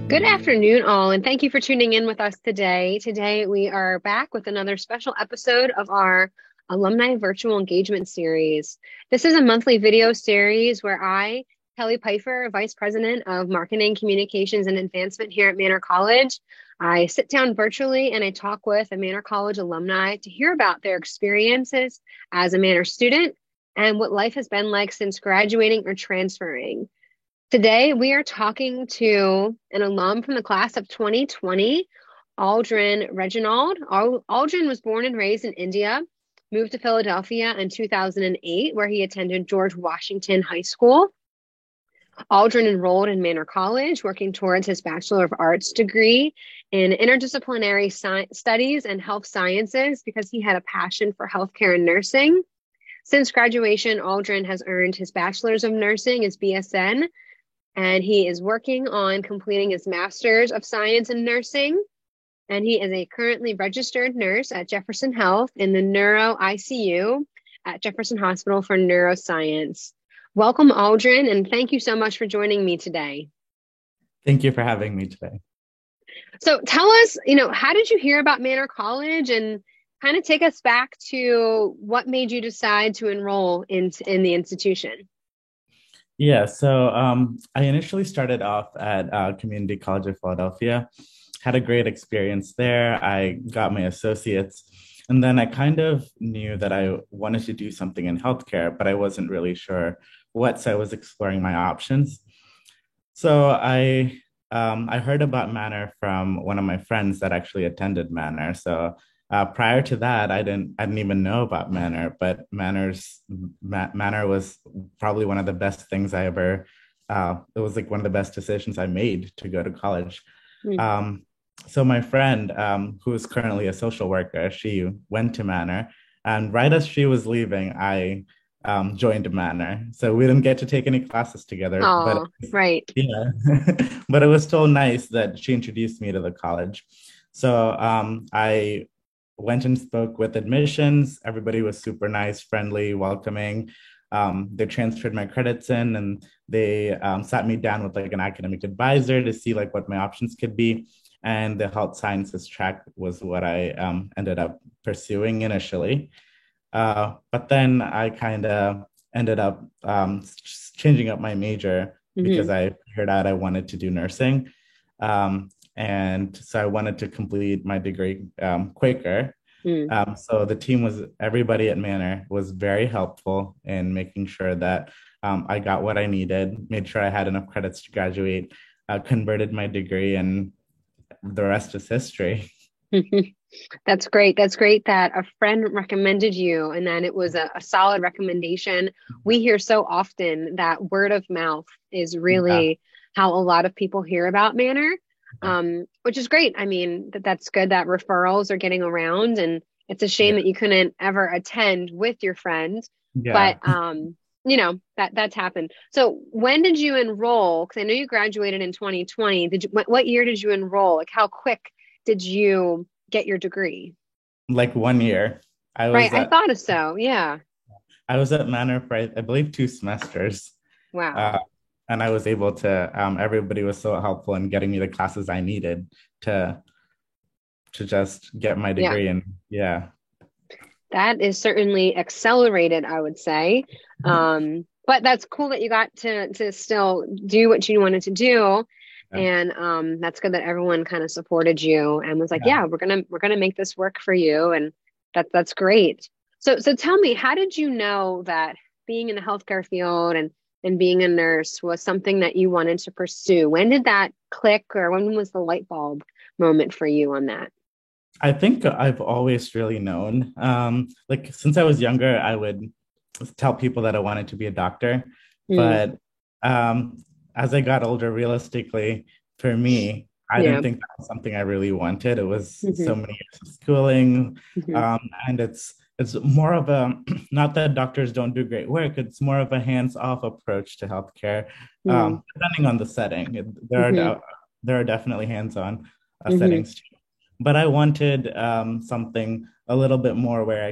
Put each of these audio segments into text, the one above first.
Good afternoon, all, and thank you for tuning in with us today. Today, we are back with another special episode of our Alumni Virtual Engagement Series. This is a monthly video series where I, Kelly Pfeiffer, Vice President of Marketing, Communications, and Advancement here at Manor College, I sit down virtually and I talk with a Manor College alumni to hear about their experiences as a Manor student and what life has been like since graduating or transferring. Today, we are talking to an alum from the class of 2020, Aldrin Reginald. Aldrin was born and raised in India, moved to Philadelphia in 2008, where he attended George Washington High School. Aldrin enrolled in Manor College, working towards his Bachelor of Arts degree in interdisciplinary studies and health sciences because he had a passion for healthcare and nursing. Since graduation, Aldrin has earned his Bachelor's of Nursing, his BSN, and he is working on completing his Master's of Science in Nursing. And he is a currently registered nurse at Jefferson Health in the Neuro ICU at Jefferson Hospital for Neuroscience. Welcome, Aldrin, and thank you so much for joining me today. Thank you for having me today. So tell us, how did you hear about Manor College, and kind of take us back to what made you decide to enroll in the institution? Yeah, so I initially started off at Community College of Philadelphia, had a great experience there. I got my associates, and then I kind of knew that I wanted to do something in healthcare, but I wasn't really sure what, so I was exploring my options. So I heard about Manor from one of my friends that actually attended Manor. So prior to that, I didn't even know about Manor, but Manor was probably one of the best things I ever. It was like one of the best decisions I made to go to college. So my friend, who is currently a social worker, she went to Manor, and right as she was leaving, I joined Manor. So we didn't get to take any classes together, but right. Yeah, but it was still nice that she introduced me to the college. So I went and spoke with admissions. Everybody was super nice, friendly, welcoming. They transferred my credits in, and they sat me down with like an academic advisor to see like what my options could be. And the health sciences track was what I ended up pursuing initially. But then I kind of ended up changing up my major because I figured out I wanted to do nursing. And so I wanted to complete my degree quicker. So the team everybody at Manor was very helpful in making sure that I got what I needed, made sure I had enough credits to graduate, converted my degree, and the rest is history. That's great. That's great that a friend recommended you and then it was a solid recommendation. We hear so often that word of mouth is really how a lot of people hear about Manor, which is great. I mean, that's good that referrals are getting around, and it's a shame that you couldn't ever attend with your friend, but that's happened. So when did you enroll? Because I know you graduated in 2020. What year did you enroll? Like, how quick did you get your degree? Like 1 year. I thought so. Yeah. I was at Manor for, I believe, 2 semesters. Wow. And I was able to, everybody was so helpful in getting me the classes I needed to just get my degree. And that is certainly accelerated, I would say. But that's cool that you got to still do what you wanted to do. And that's good that everyone kind of supported you and was like, we're gonna make this work for you. And that's great. So tell me, how did you know that being in the healthcare field and being a nurse was something that you wanted to pursue? When did that click, or when was the light bulb moment for you on that? I think I've always really known. Like since I was younger, I would tell people that I wanted to be a doctor. But as I got older, realistically, for me, I didn't think that was something I really wanted. It was so many years of schooling, and it's more of a, not that doctors don't do great work, it's more of a hands-off approach to healthcare, depending on the setting. There are definitely hands-on settings too. But I wanted something a little bit more where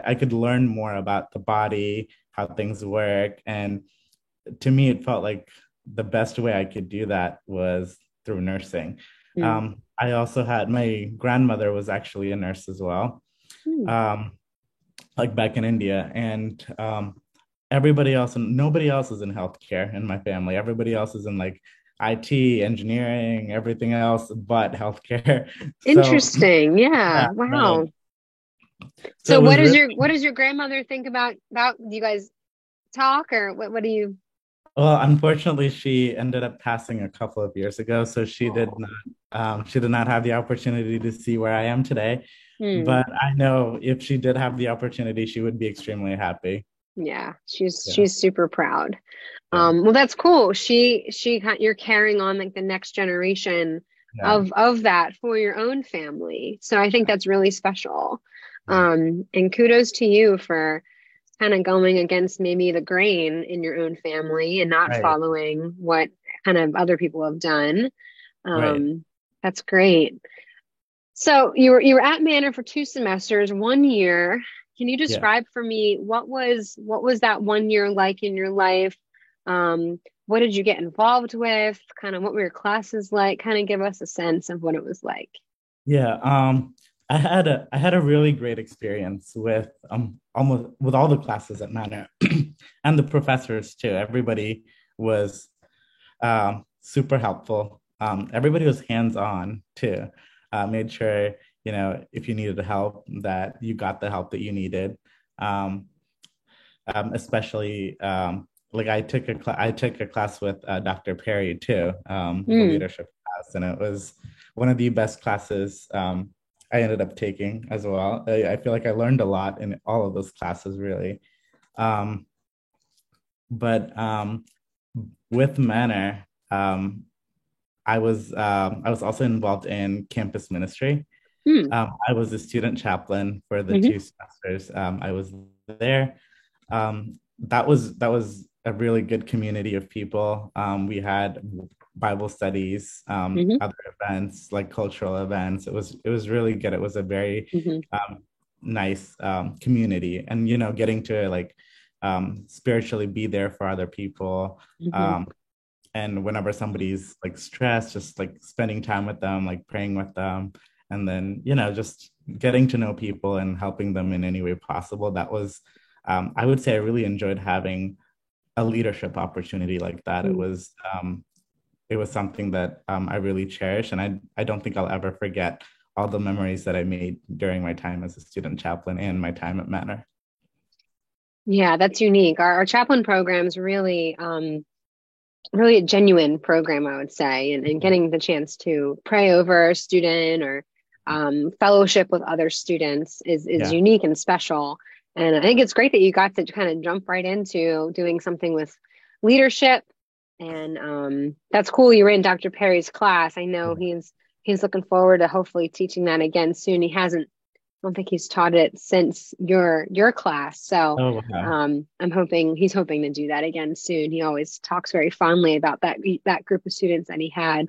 I could learn more about the body, how things work. And to me, it felt like the best way I could do that was through nursing. Mm. I also had my grandmother was actually a nurse as well, Mm. um, like back in India, and nobody else is in healthcare in my family. Everybody else is in like IT, engineering, everything else but healthcare. So Interesting. yeah, Yeah. right. Wow. So So it was really what does your grandmother think about do you guys talk, or what do you? well. Unfortunately, she ended up passing a couple of years ago, so she did not have the opportunity to see where I am today. Hmm. But I know if she did have the opportunity, she would be extremely happy. Yeah, she's Yeah, she's super proud. yeah, Well, that's cool. You're carrying on like the next generation yeah, of that for your own family. So I think that's really special. yeah. And kudos to you for kind of going against maybe the grain in your own family and not Right, following what kind of other people have done. right. Um, that's great. So you were at Manor for 2 semesters, 1 year. Can you Yeah. describe for me what was that 1 year like in your life? What did you get involved with? Kind of what were your classes like? Kind of give us a sense of what it was like. Yeah, I had a really great experience with almost with all the classes at Manor and the professors too. Everybody was super helpful. Everybody was hands-on too. Made sure, you know, if you needed help, that you got the help that you needed. Um, Especially like I took a class with Dr. Perry too, the Mm, leadership class, and it was one of the best classes I ended up taking as well. I feel like I learned a lot in all of those classes, really. Um, but with Manor, I was also involved in campus ministry. mm, I was a student chaplain for the hmm 2 semesters. I was there. That was a really good community of people. We had Bible studies, hmm other events like cultural events. It was really good. It was a very hmm nice community, and you know, getting to like spiritually be there for other people. hmm Um, and whenever somebody's like stressed, just like spending time with them, like praying with them, and then you know, just getting to know people and helping them in any way possible. That was I would say I really enjoyed having a leadership opportunity like that. It was something that I really cherish, and I don't think I'll ever forget all the memories that I made during my time as a student chaplain and my time at Manor. Yeah, that's unique. Our chaplain program's really a genuine program, I would say, and getting the chance to pray over a student or fellowship with other students is Yeah, unique and special. And I think it's great that you got to kind of jump right into doing something with leadership. And that's cool. You were in Dr. Perry's class. I know yeah. he's looking forward to hopefully teaching that again soon. He hasn't don't think he's taught it since your class. So Oh wow. I'm hoping he's hoping to do that again soon. He always talks very fondly about that group of students that he had.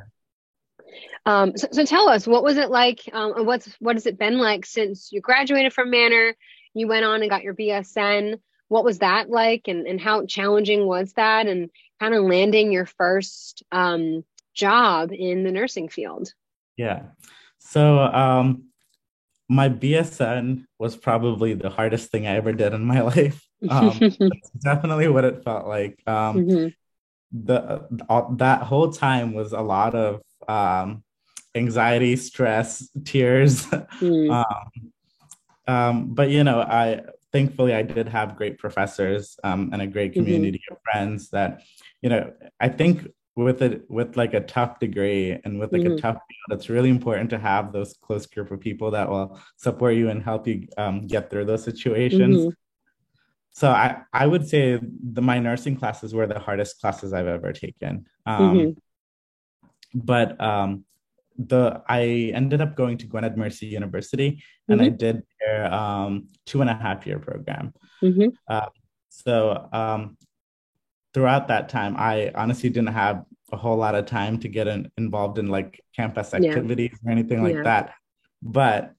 So tell us, what was it like? And what has it been like since you graduated from Manor? You went on and got your BSN. What was that like, and how challenging was that? And kind of landing your first job in the nursing field. Yeah. So my BSN was probably the hardest thing I ever did in my life. That's definitely what it felt like. hmm That whole time was a lot of anxiety, stress, tears. mm um, but you know, I thankfully I did have great professors and a great hmm community of friends that, you know, I think with like a tough degree and with like a hmm tough field, it's really important to have those close group of people that will support you and help you get through those situations. hmm So I would say my nursing classes were the hardest classes I've ever taken. hmm But I ended up going to Gwynedd Mercy University, and I hmm did their 2.5 year program. hmm Uh, so throughout that time, I honestly didn't have a whole lot of time to get involved in like campus Yeah. activities or anything like Yeah. that. But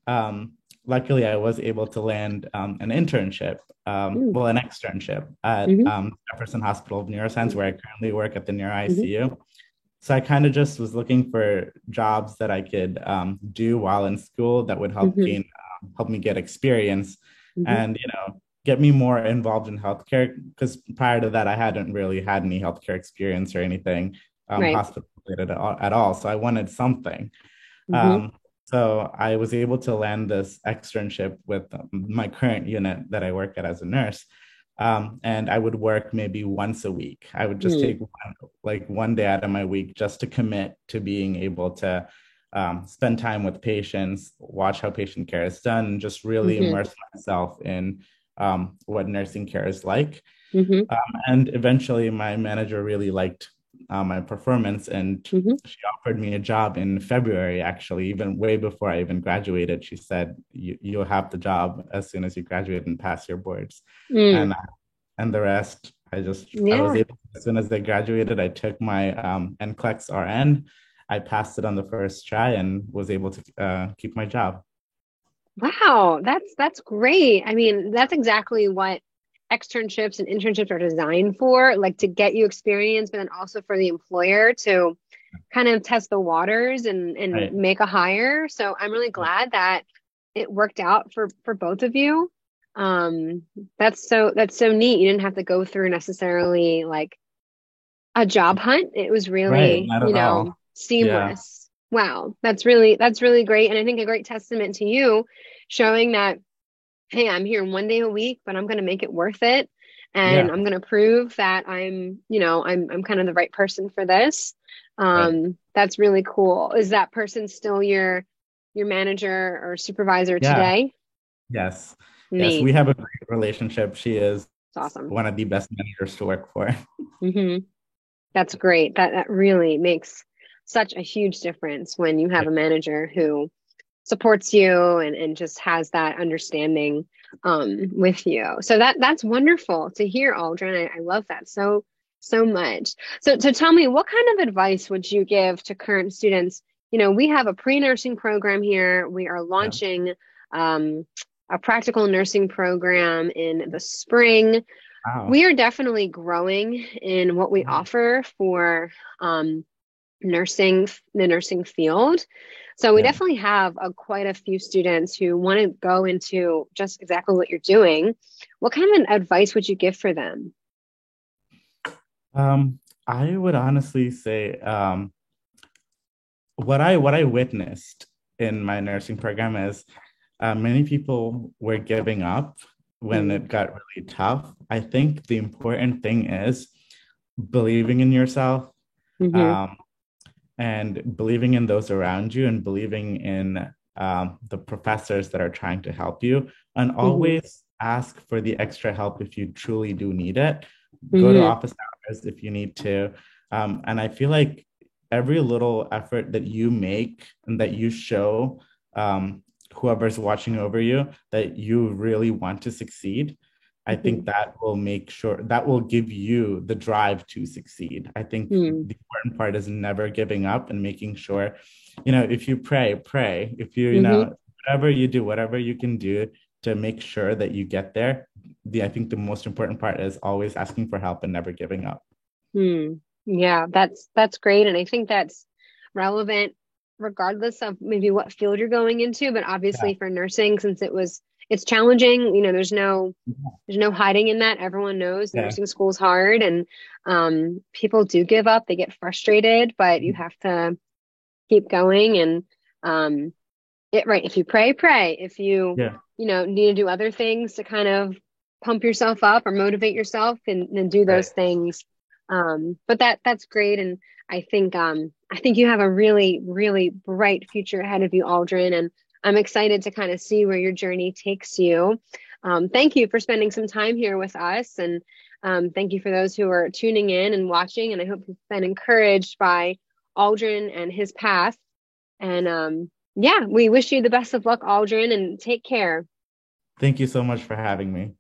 luckily, I was able to land an internship, Mm-hmm. well, an externship at Mm-hmm. Jefferson Hospital of Neuroscience, where I currently work at the Neuro Mm-hmm. ICU. So I kind of just was looking for jobs that I could do while in school that would Hmm. help me get experience, Hmm. and get me more involved in healthcare. Because prior to that, I hadn't really had any healthcare experience or anything Right. hospital related at all. So I wanted something. Hmm. Um, so I was able to land this externship with my current unit that I work at as a nurse. And I would work maybe once a week. I would just take one day out of my week just to commit to being able to spend time with patients, watch how patient care is done, and just really Hmm. immerse myself in what nursing care is like. Hmm. And eventually, my manager really liked my performance, and Hmm. she offered me a job in February, actually, even way before I even graduated. She said, You'll have the job as soon as you graduate and pass your boards. Mm. And the rest, I was Yeah. able, as soon as I graduated, I took my NCLEX RN. I passed it on the first try and was able to keep my job. Wow, that's great. I mean, that's exactly what externships and internships are designed for, like to get you experience, but then also for the employer to kind of test the waters and Right. make a hire. So I'm really glad that it worked out for both of you. Um, that's so neat. You didn't have to go through necessarily like a job hunt. It was Right. really, Not at all. Yeah. seamless. Wow, that's really great. And I think a great testament to you showing that, hey, I'm here one day a week, but I'm going to make it worth it. And Yeah. I'm going to prove that I'm kind of the right person for this. Right. That's really cool. Is that person still your manager or supervisor Yeah. today? Yes. Yes. Neat. We have a great relationship. She is It's awesome. one of the best managers to work for. Hmm. That's great. That really makes such a huge difference when you have a manager who supports you and just has that understanding with you. So that's wonderful to hear, Aldrin. I love that so much. So tell me, what kind of advice would you give to current students? We have a pre-nursing program here. We are Yeah. launching um, a practical nursing program in the spring. Wow. We are definitely growing in what we offer for um, the nursing field. So we Yeah. definitely have quite a few students who want to go into just exactly what you're doing. What kind of advice would you give for them? I would honestly say what I witnessed in my nursing program is many people were giving up when Mm. it got really tough. I think the important thing is believing in yourself, Hmm. um, and believing in those around you, and believing in the professors that are trying to help you, and Hmm. always ask for the extra help if you truly do need it. Go to Hmm. office hours if you need to. And I feel like every little effort that you make and that you show whoever's watching over you that you really want to succeed, I think Hmm. that will make sure that will give you the drive to succeed. I think Hmm. the important part is never giving up and making sure, if you pray. If you, Hmm. whatever you do, whatever you can do to make sure that you get there. I think the most important part is always asking for help and never giving up. Hmm. Yeah, that's great. And I think that's relevant regardless of maybe what field you're going into, but Yeah. obviously for nursing, since it's challenging, there's no hiding in that. Everyone knows Yeah. nursing school is hard and people do give up, they get frustrated, but you have to keep going and um, right. If you pray. If Yeah. need to do other things to kind of pump yourself up or motivate yourself and do Right. those things. But that's great. And I think you have a really, really bright future ahead of you, Aldrin. And I'm excited to kind of see where your journey takes you. Thank you for spending some time here with us. And thank you for those who are tuning in and watching. And I hope you've been encouraged by Aldrin and his path. And yeah, we wish you the best of luck, Aldrin, and take care. Thank you so much for having me.